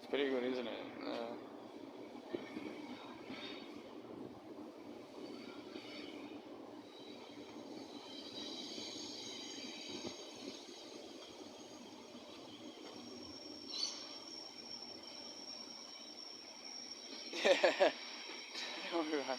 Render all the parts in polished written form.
It's pretty good, isn't it? Yeah. Alright.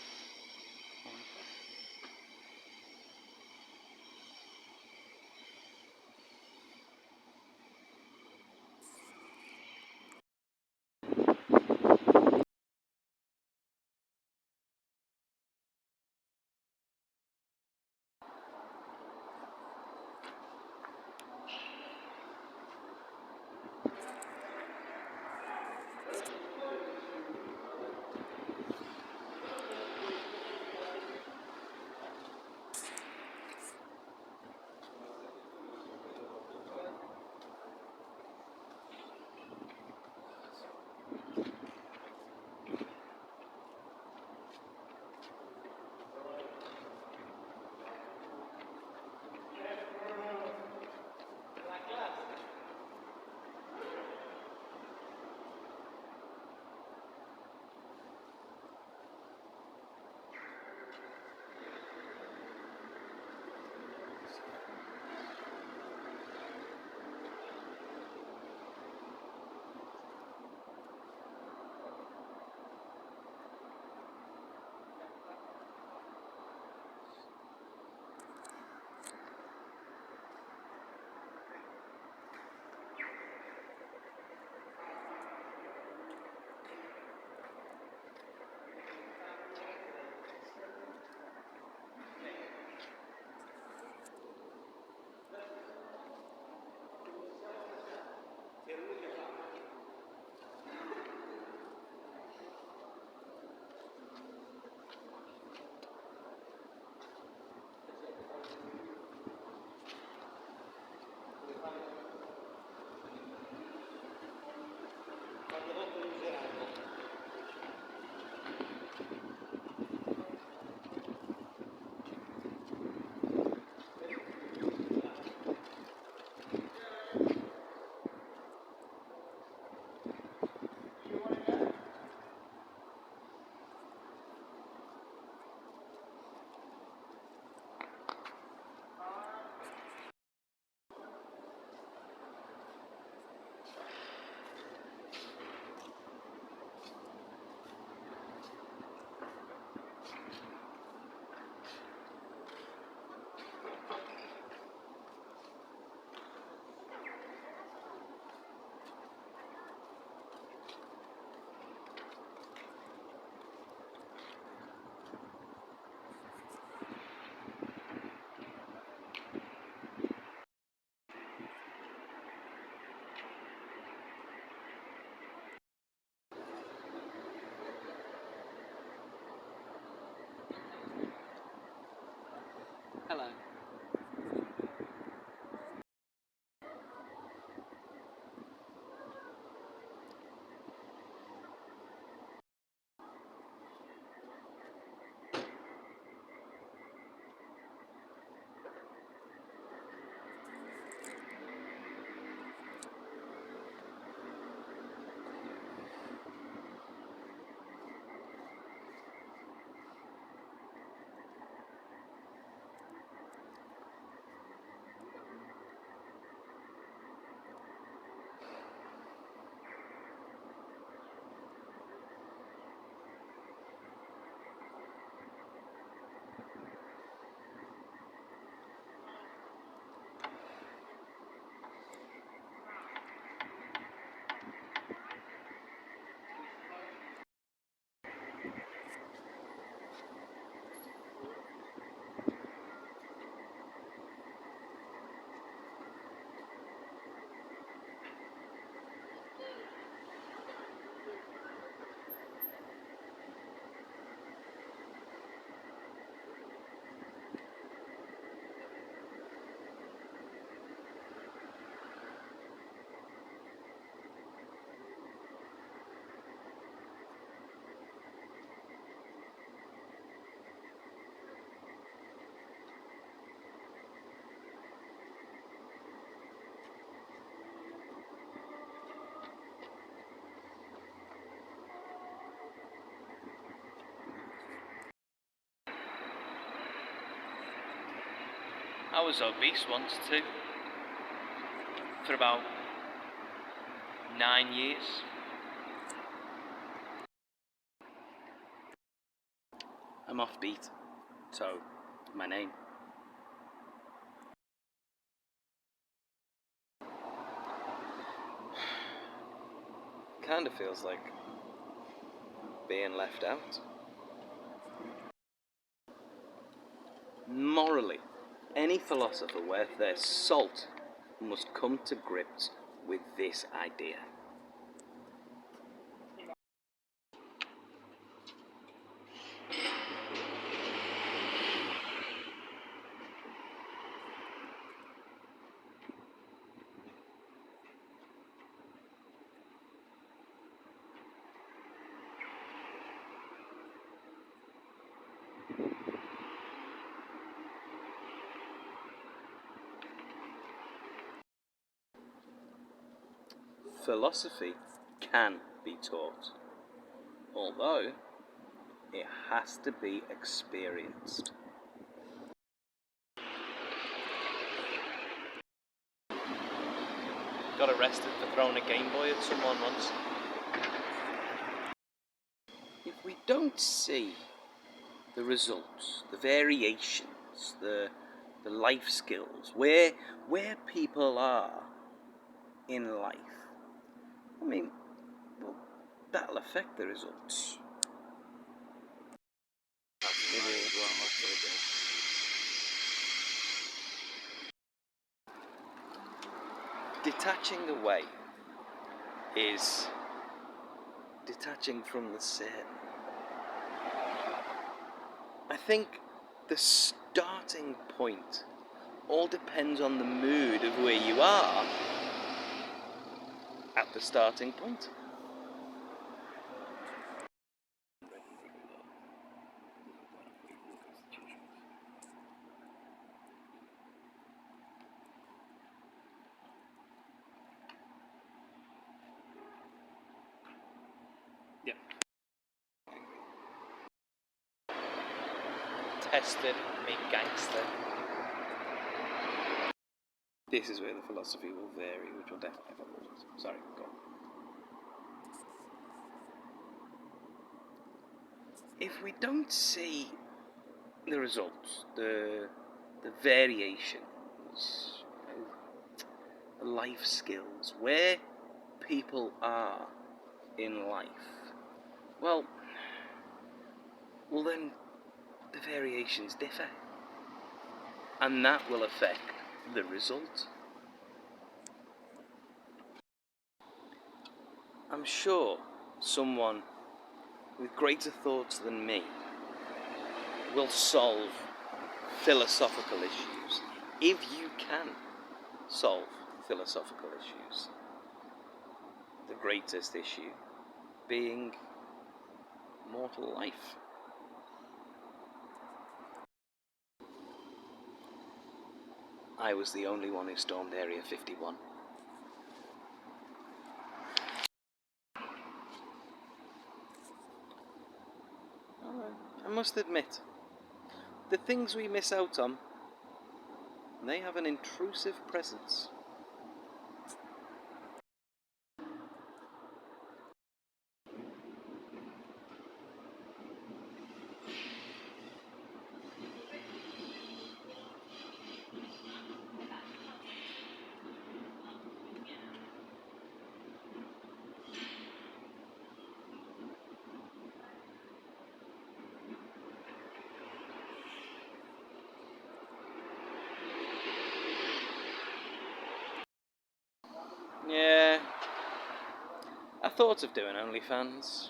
Hello. I was obese once too, for about 9 years. I'm offbeat, so my name. Kinda feels like being left out. Morally, any philosopher worth their salt must come to grips with this idea. Philosophy can be taught, although it has to be experienced. Got arrested for throwing a Game Boy at someone once. If we don't see the results, the variations, the life skills, where people are in life, I mean, well, that'll affect the results. Detaching away is detaching from the sin. I think the starting point all depends on the mood of where you are at the starting point. Yeah. Tested me gangster. This is where the philosophy will vary, which will definitely have a result. Sorry, go on. If we don't see the results, the variations, the life skills, where people are in life, well then the variations differ, and that will affect the result. I'm sure someone with greater thoughts than me will solve philosophical issues, if you can solve philosophical issues. The greatest issue being mortal life. I was the only one who stormed Area 51. I must admit, the things we miss out on, they have an intrusive presence. Yeah, I thought of doing OnlyFans.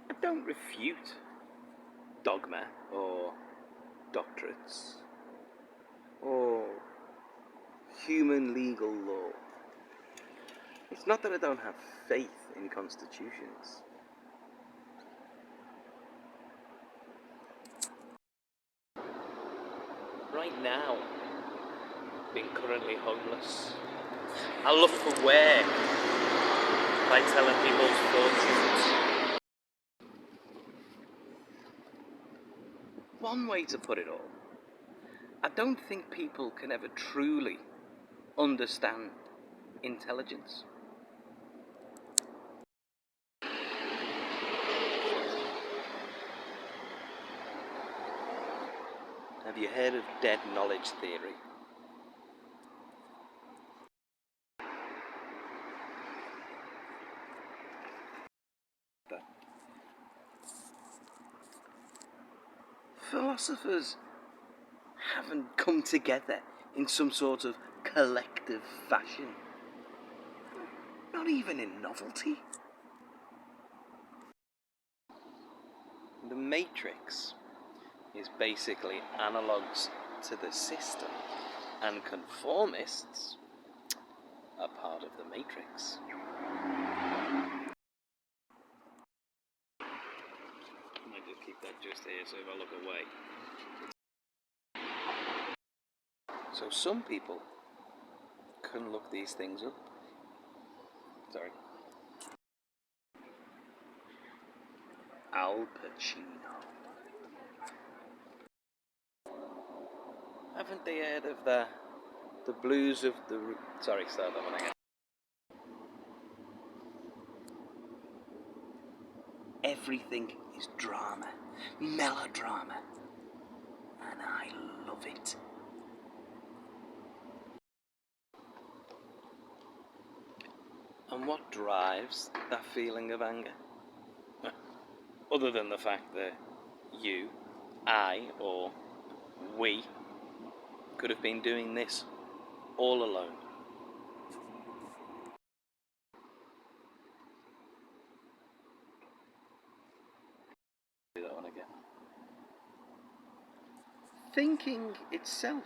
I don't refute dogma or doctorates or human legal law. It's not that I don't have faith in constitutions. Right now, being currently homeless, I look for where by telling people's fortunes. One way to put it all, I don't think people can ever truly understand intelligence. Have you heard of dead knowledge theory? Philosophers haven't come together in some sort of collective fashion. Not even in novelty. The Matrix is basically analogues to the system, and conformists are part of the Matrix. I might just keep that just here so if I look away. So some people can look these things up. Sorry. Al Pacino. Haven't they heard of the blues of the... Sorry, start that one again. Everything is drama, melodrama, and I love it. And what drives that feeling of anger? Other than the fact that you, I, or we could have been doing this all alone. Do that one again. Thinking itself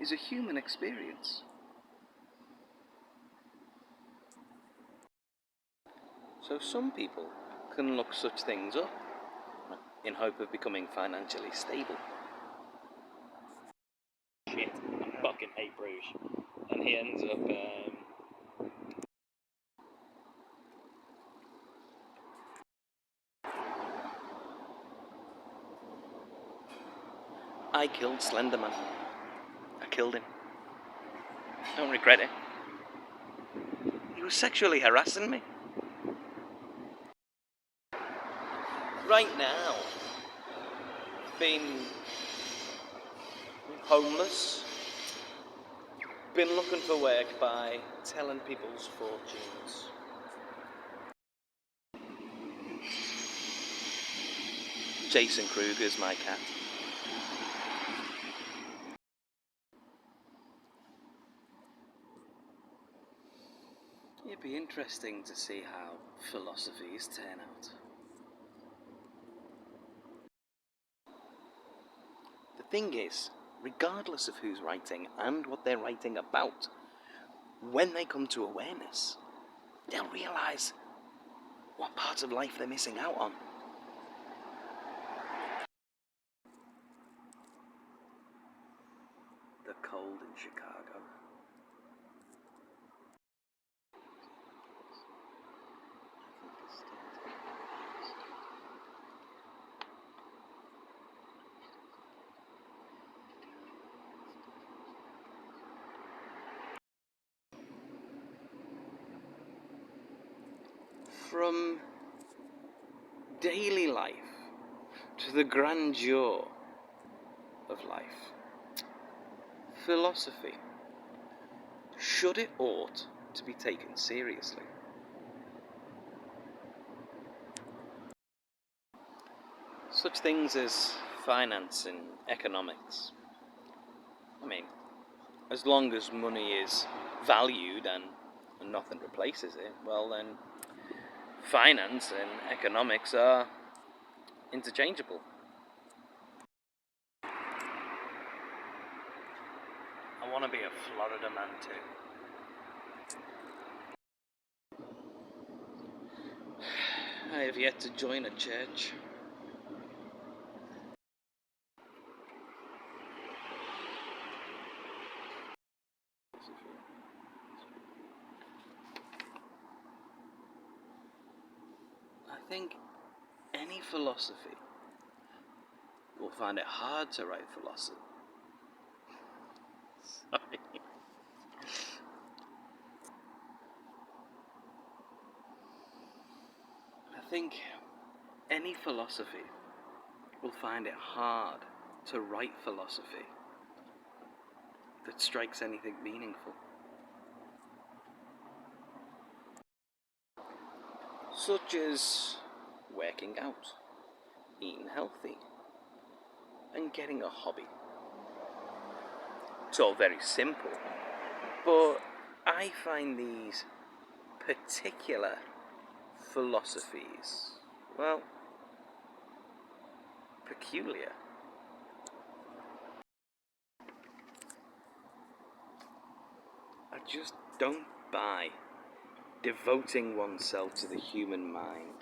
is a human experience. So some people can look such things up in hope of becoming financially stable. Shit, I fucking hate Bruges. And he ends up... I killed Slenderman. I killed him. Don't regret it. He was sexually harassing me. Right now, been homeless, been looking for work by telling people's fortunes. Jason Kruger's my cat. It'd be interesting to see how philosophies turn out. The thing is, regardless of who's writing and what they're writing about, when they come to awareness, they'll realise what part of life they're missing out on. The cold in Chicago. From daily life to the grandeur of life, philosophy, should it ought to be taken seriously? Such things as finance and economics. I mean, as long as money is valued and nothing replaces it, well then, finance and economics are interchangeable. I want to be a Florida man too. I have yet to join a church. I think any philosophy will find it hard to write philosophy. Sorry. I think any philosophy will find it hard to write philosophy that strikes anything meaningful. Such as working out, eating healthy, and getting a hobby. It's all very simple, but I find these particular philosophies, well, peculiar. I just don't buy devoting oneself to the human mind.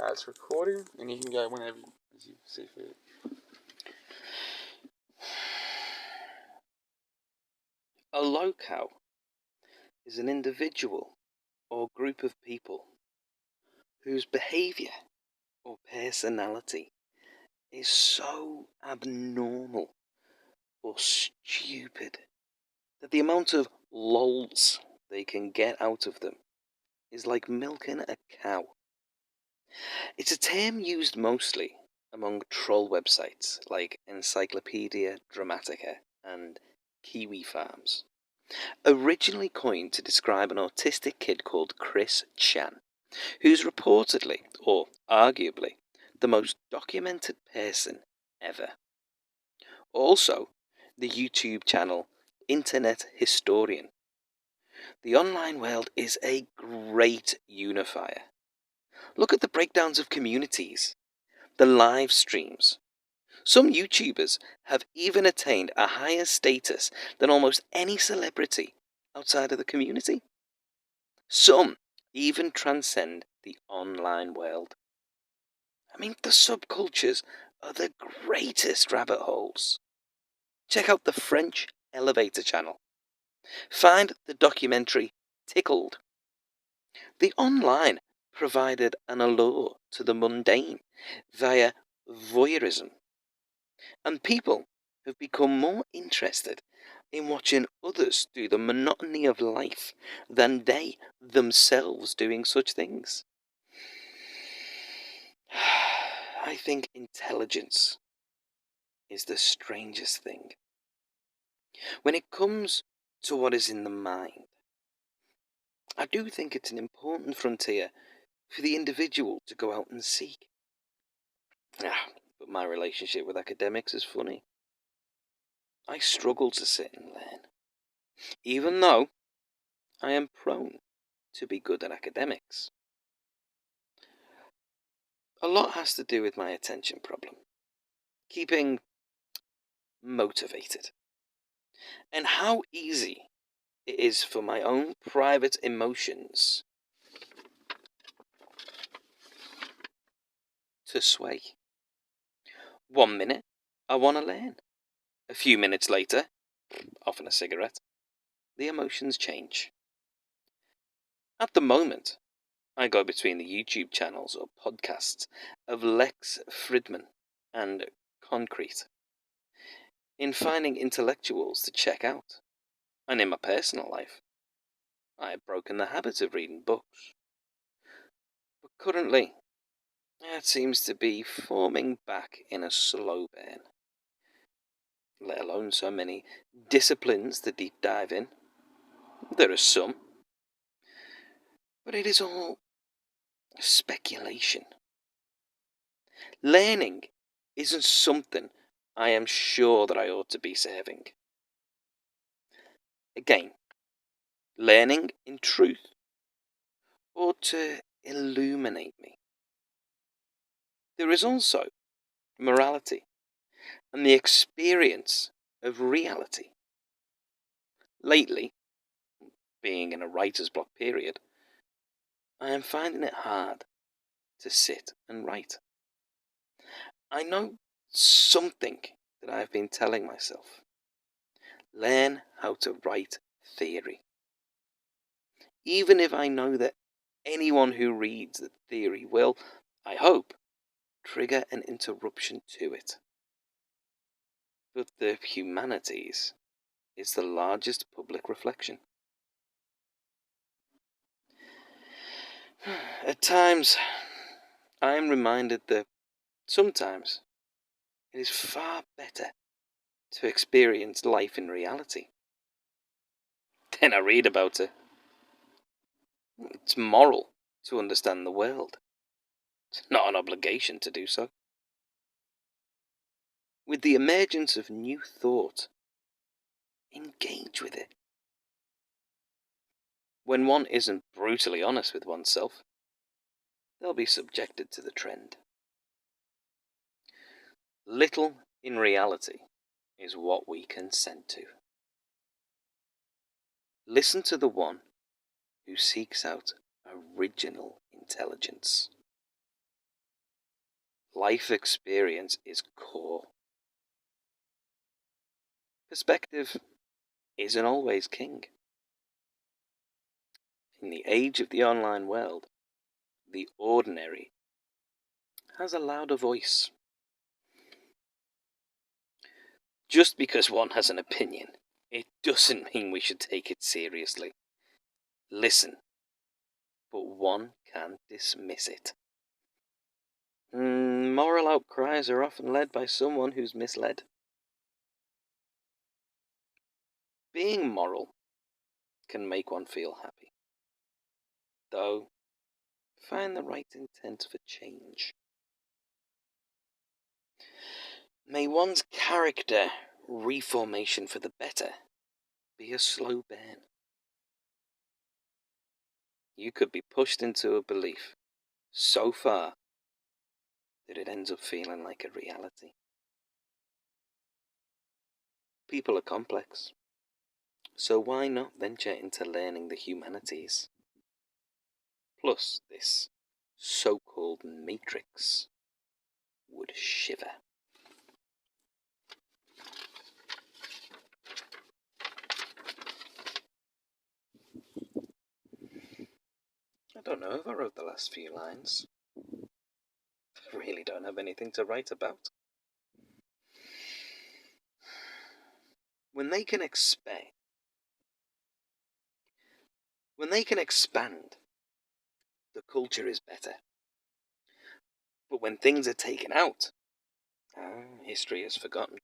It's recording, and you can go whenever you see fit. A locale is an individual or group of people whose behaviour or personality is so abnormal or stupid that the amount of lols they can get out of them is like milking a cow. It's a term used mostly among troll websites like Encyclopedia Dramatica and Kiwi Farms, originally coined to describe an autistic kid called Chris Chan, who's reportedly, or arguably, the most documented person ever. Also, the YouTube channel Internet Historian. The online world is a great unifier. Look at the breakdowns of communities, the live streams. Some YouTubers have even attained a higher status than almost any celebrity outside of the community. Some even transcend the online world. I mean, the subcultures are the greatest rabbit holes. Check out the French Elevator channel. Find the documentary Tickled. The online provided an allure to the mundane via voyeurism, and people have become more interested in watching others do the monotony of life than they themselves doing such things. I think intelligence is the strangest thing. When it comes to what is in the mind, I do think it's an important frontier for the individual to go out and seek. But my relationship with academics is funny. I struggle to sit and learn, even though I am prone to be good at academics. A lot has to do with my attention problem, keeping motivated, and how easy it is for my own private emotions to sway. 1 minute, I want to learn. A few minutes later, off on a cigarette, the emotions change. At the moment, I go between the YouTube channels or podcasts of Lex Fridman and Concrete in finding intellectuals to check out. And in my personal life, I have broken the habit of reading books. But currently, it seems to be forming back in a slow burn, let alone so many disciplines to deep dive in. There are some, but it is all speculation. Learning isn't something I am sure that I ought to be serving. Again, learning in truth ought to illuminate me. There is also morality and the experience of reality. Lately, being in a writer's block period, I am finding it hard to sit and write. I know something that I've been telling myself. Learn how to write theory. Even if I know that anyone who reads the theory will, I hope, trigger an interruption to it. But the humanities is the largest public reflection. At times, I am reminded that sometimes it is far better to experience life in reality. Then I read about it. It's moral to understand the world. It's not an obligation to do so. With the emergence of new thought, engage with it. When one isn't brutally honest with oneself, they'll be subjected to the trend. Little in reality is what we consent to. Listen to the one who seeks out original intelligence. Life experience is core. Perspective isn't always king. In the age of the online world, the ordinary has a louder voice. Just because one has an opinion, it doesn't mean we should take it seriously. Listen, but one can't dismiss it. Moral outcries are often led by someone who's misled. Being moral can make one feel happy, though find the right intent for change. May one's character reformation for the better be a slow burn. You could be pushed into a belief so far that it ends up feeling like a reality. People are complex, so why not venture into learning the humanities? Plus, this so-called matrix would shiver. I don't know if I wrote the last few lines. I really don't have anything to write about. When they can expand, the culture is better. But when things are taken out, history is forgotten.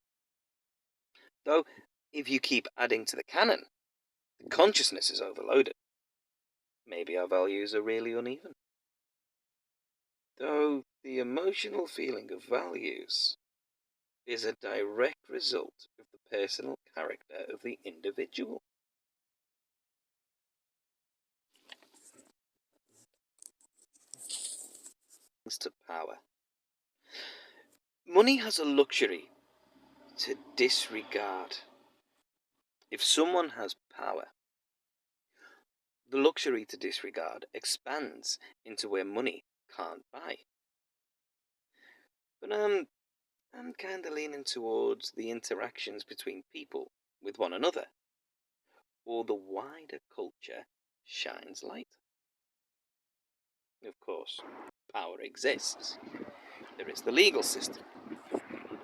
Though, if you keep adding to the canon, the consciousness is overloaded. Maybe our values are really uneven. though the emotional feeling of values is a direct result of the personal character of the individual. To power. Money has a luxury to disregard. If someone has power, the luxury to disregard expands into where money can't buy. But I'm kind of leaning towards the interactions between people with one another, or the wider culture shines light. Of course, power exists. There is the legal system.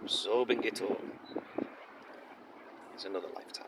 Absorbing it all is another lifetime.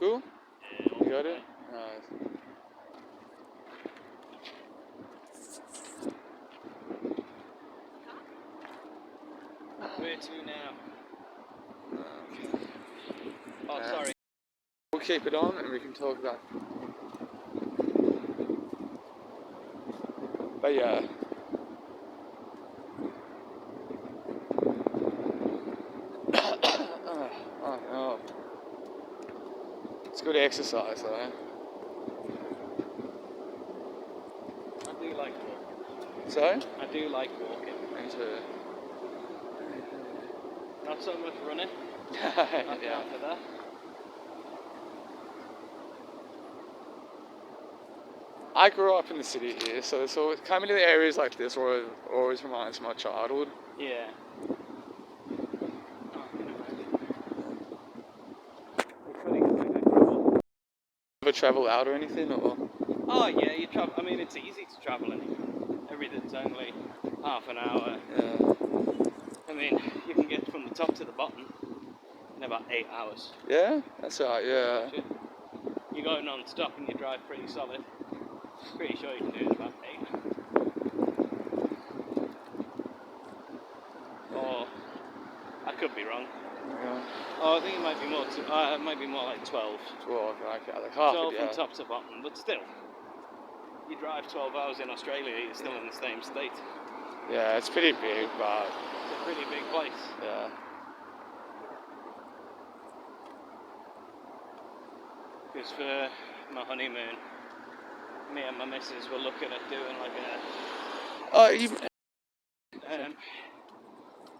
Cool? Yeah, You got it? Nice. Where to now? Okay. Oh, sorry. We'll keep it on and we can talk about. But yeah. Oh no. It's good exercise though. I do like walking. So? I do like walking. Me too. Not so much running. Not Yeah. down for that. I grew up in the city here, so coming to the areas like this always reminds me of my childhood. Yeah. Ever travel out or anything, or? Oh yeah, you travel. I mean, it's easy to travel anywhere. Everything's only half an hour. Yeah. I mean, you can get from the top to the bottom in about 8 hours. Yeah, that's right. Yeah. You go non-stop and you drive pretty solid. Pretty sure you can do it in about 8. Or I could be wrong. Yeah. Oh, I think it might be more. It might be more like 12. 12, okay, like half 12 it, from yeah. top to bottom, but still, you drive 12 hours in Australia, you're still in the same state. Yeah, it's pretty big, but It's a pretty big place. yeah. Because for my honeymoon, me and my missus were looking at doing like a. Oh, you.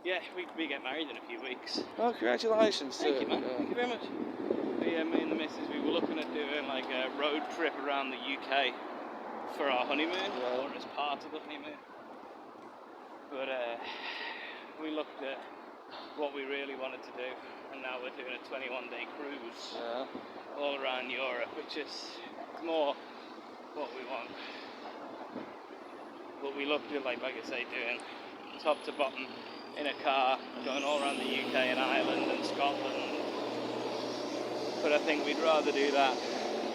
Yeah, we get married in a few weeks. Oh, congratulations. Thank you, man. Yeah. Thank you very much. But yeah, me and the missus, we were looking at doing like a road trip around the UK for our honeymoon, or as part of the honeymoon. But we looked at what we really wanted to do, and now we're doing a 21-day cruise all around Europe, which is more what we want. But we looked at, like I say, doing top to bottom in a car, going all around the UK and Ireland and Scotland. But I think we'd rather do that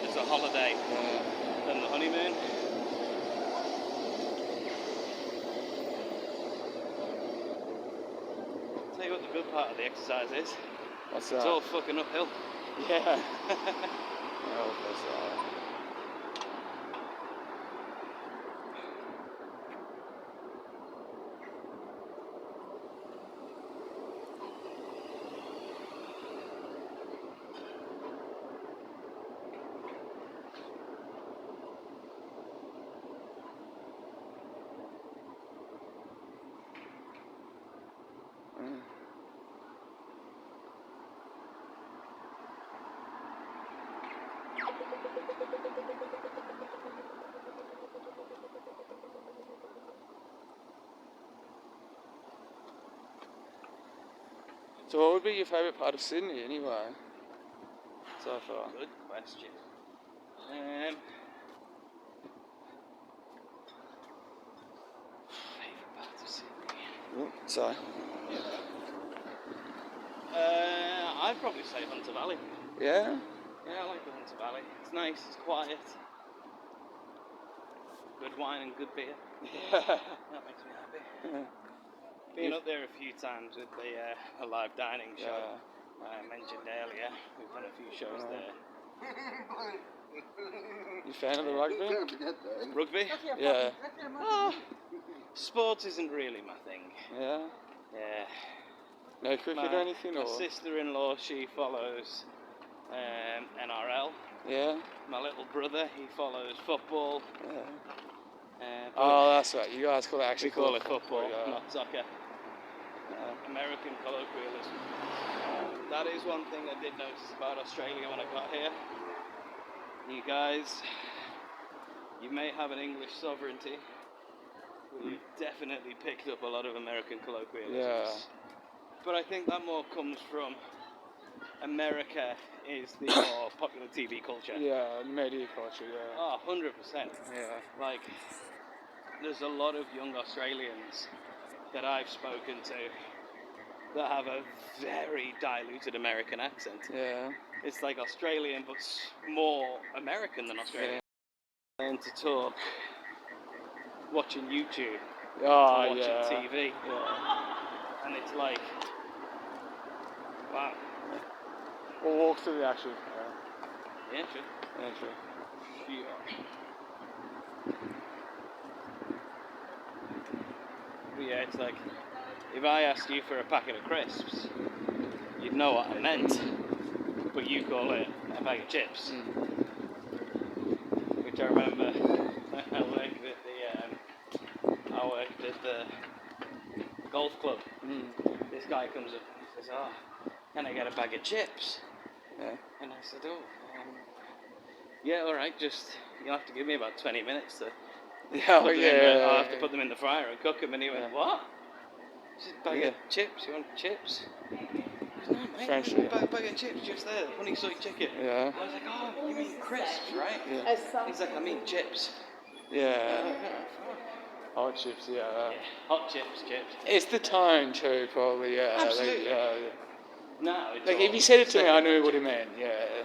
as a holiday than the honeymoon. I'll tell you what the good part of the exercise is. What's that? It's all fucking uphill. Yeah. Oh, that's right. So what would be your favourite part of Sydney anyway? So far. Good question. Favourite part of Sydney? So? I'd probably say Hunter Valley. Yeah? Yeah, I like the Hunter Valley. It's nice, it's quiet. Good wine and good beer. Yeah. That makes me happy. Been up there a few times with the live dining show I mentioned earlier. We've done a few shows there. You fan of the rugby? Rugby? Yeah. Oh, sports isn't really my thing. Yeah? Yeah. No cricket or anything? My Or? sister-in-law, she follows NRL. Yeah? My little brother, he follows football. Yeah. But That's right. You guys call it we call it football, not soccer. American colloquialism. That is one thing I did notice about Australia when I got here. You guys, you may have an English sovereignty, but you've definitely picked up a lot of American colloquialisms. Yeah. But I think that more comes from America is the more popular TV culture. Yeah, media culture, yeah. Oh, 100%. Yeah. Like, there's a lot of young Australians that I've spoken to that have a very diluted American accent. Yeah. It's like Australian, but more American than Australian. Learn to talk watching YouTube Oh, or watching yeah. TV, Yeah. and it's like, wow. Or walk through the actual. Yeah, sure. Yeah, true. But yeah, it's like, if I asked you for a packet of crisps, you'd know what I meant, but you call it a bag of chips. Which I remember, I worked at the golf club. This guy comes up and he says, "Oh, can I get a bag of chips?" Yeah. And I said, "Oh, yeah, all right. Just you'll have to give me about 20 minutes to. Yeah, I'll have to put them in the fryer and cook them." And he went, "What? Just a bag of chips? You want chips?" I said, "No, mate, French, bag of chips just there, the honey soy chicken." Yeah. I was like, "Oh, you mean crisps, right?" Yeah. He's like, "I mean chips." Yeah. Hot chips, yeah. Hot chips. It's the tone too, probably, yeah. Absolutely. Like, No, it's like all if you said it to me, I steak. knew what he meant, yeah.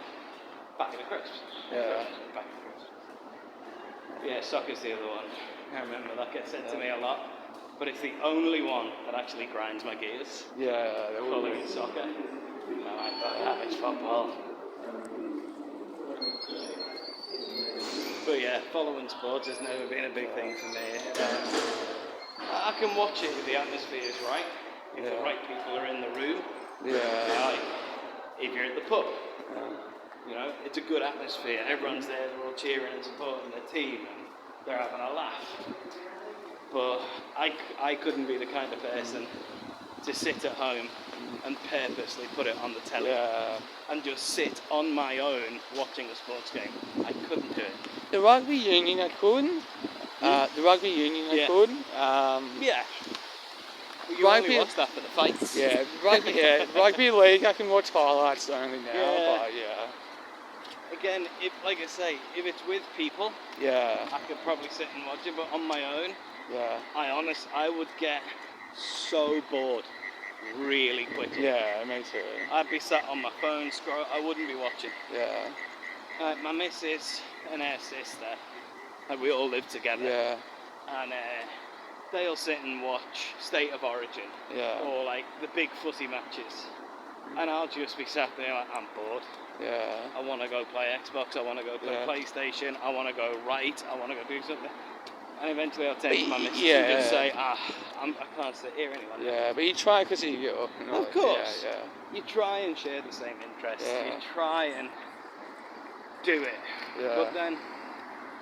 Packet of crisps. Yeah. Packet of crisps. Yeah, soccer's the other one. I remember that gets said to me a lot. But it's the only one that actually grinds my gears. Yeah, Following soccer. No, I thought it's football. But yeah, following sports has never been a big thing for me. I can watch it if the atmosphere is right, if the right people are in the room. Yeah. Like, if you're at the pub, you know, it's a good atmosphere. Everyone's there, they're all cheering and supporting their team, and they're having a laugh. But I couldn't be the kind of person to sit at home and purposely put it on the telly and just sit on my own watching a sports game. I couldn't do it. The rugby union I couldn't. I could. Yeah. But you only watch that for the fights. Yeah, rugby league I can watch highlights only now, but Again, like I say, if it's with people, I could probably sit and watch it, but on my own, I would get so bored really quickly. Yeah, me too. I'd be sat on my phone, I wouldn't be watching. Yeah. My missus and her sister, and we all live together. Yeah. And they'll sit and watch State of Origin. Yeah. Or like the big footy matches. And I'll just be sat there like, I'm bored. Yeah. I want to go play Xbox, I want to go play PlayStation, I want to go write, I want to go do something. And eventually I'll take my missus and just say, I can't sit here anymore. Yeah, but you try because you go. Of course. Yeah. You try and share the same interests. Yeah. You try and do it. Yeah. But then,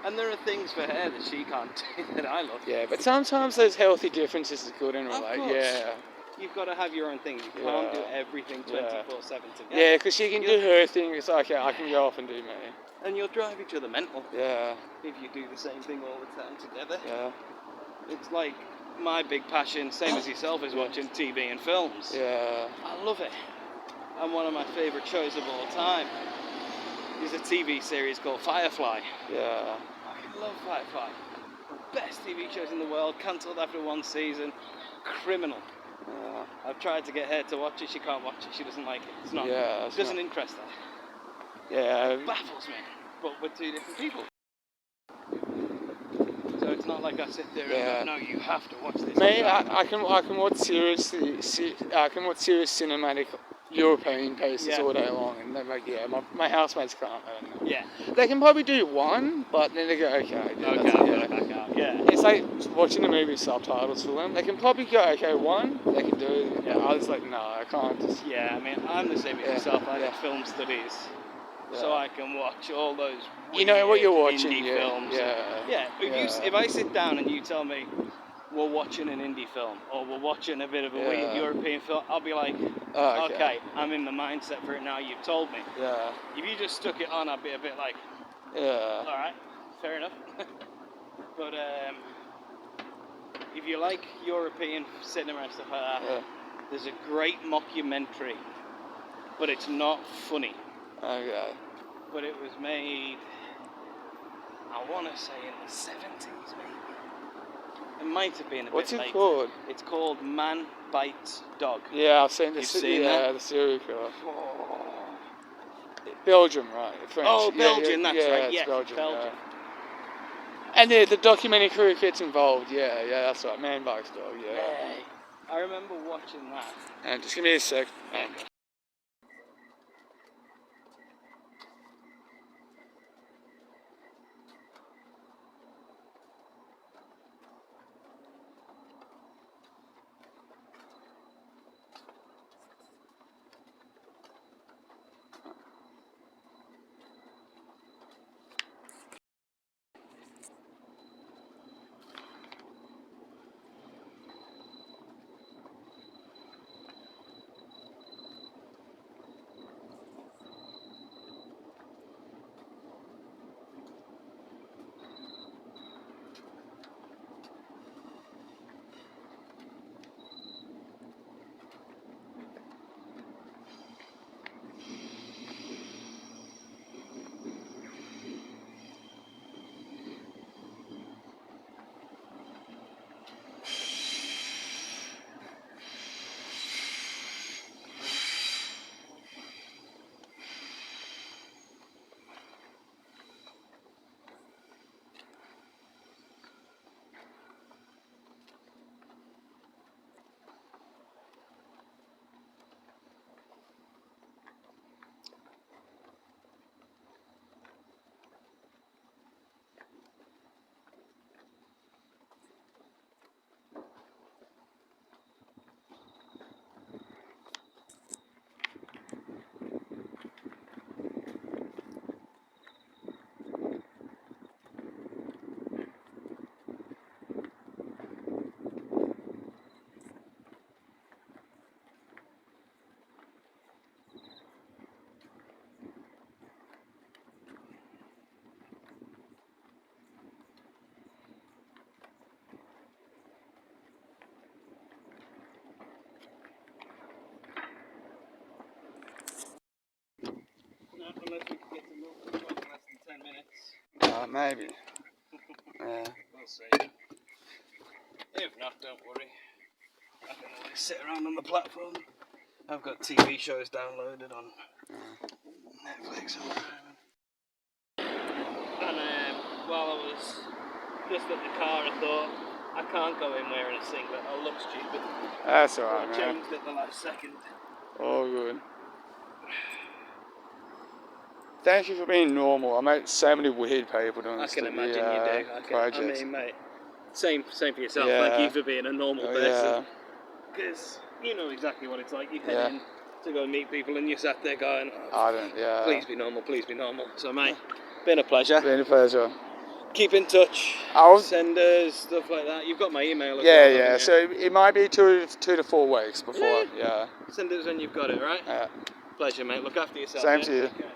and there are things for her that she can't do that I love. Yeah, but sometimes those healthy differences is good in a way. Course. Yeah. You've got to have your own thing. You can't do everything 24/7 together. Yeah, because she can do her thing. It's like, I can go off and do me. And you'll drive each other mental. Yeah. If you do the same thing all the time together. Yeah. It's like my big passion, same as yourself, is watching TV and films. Yeah. I love it. And one of my favourite shows of all time is a TV series called Firefly. Yeah. I love Firefly. Best TV shows in the world, cancelled after one season. Criminal. I've tried to get her to watch it, she can't watch it, she doesn't like it. It's not, it doesn't interest her. Yeah. It baffles me, but we're two different people. So it's not like I sit there and go, no, you have to watch this. Me, I can watch serious cinematic European pieces all day long, and they're like, my housemates can't. Yeah. They can probably do one, but then they go, okay, back out. Yeah. It's like watching a movie with subtitles for them. They can probably go, okay, one, they can do. Yeah. Others like, no, I can't. Just, I mean, I'm the same as yourself. I did film studies, so I can watch all those. You know what you're watching, indie films. If I sit down and you tell me we're watching an indie film or we're watching a bit of a weird European film, I'll be like, okay, I'm in the mindset for it now. You've told me. Yeah. If you just stuck it on, I'd be a bit like, all right, fair enough. But if you like European cinema and stuff like that, there's a great mockumentary, but it's not funny. Okay. But it was made, I want to say in the 70s maybe. It might have been a What's bit it later. called? It's called Man Bites Dog. Yeah, I've seen You've seen that? the serial killer. Belgium, right? French. Oh, Belgian, that's right. It's Yes, Belgium. Belgian. Yeah. And the documentary crew gets involved. Yeah, that's right. Man Bike's Dog. Yeah. Hey, I remember watching that. And just give me a sec. Unless we can get to Milton in less than 10 minutes. Maybe. Yeah. We'll see. If not, don't worry. I can always sit around on the platform. I've got TV shows downloaded on Netflix at the moment. And while I was just at the car, I thought, I can't go in wearing a singlet, I'll look stupid. That's So I alright, man. changed at the last second. All good. Thank you for being normal. I met so many weird people doing I this. can imagine you do. Projects. I mean, mate, same for yourself. Yeah. Thank you for being a normal Yeah. person. Because you know exactly what it's like. You head in to go and meet people and you sat there going, I don't. Yeah. please be normal, please be normal. So, mate, been a pleasure. Been a pleasure. Keep in touch. I'll- Send us stuff like that. You've got my email as well. Yeah. haven't you? So it might be two to 4 weeks before. Yeah. Send us when you've got it, right? Yeah. Pleasure, mate. Look after yourself. Same yeah? to you. Take care.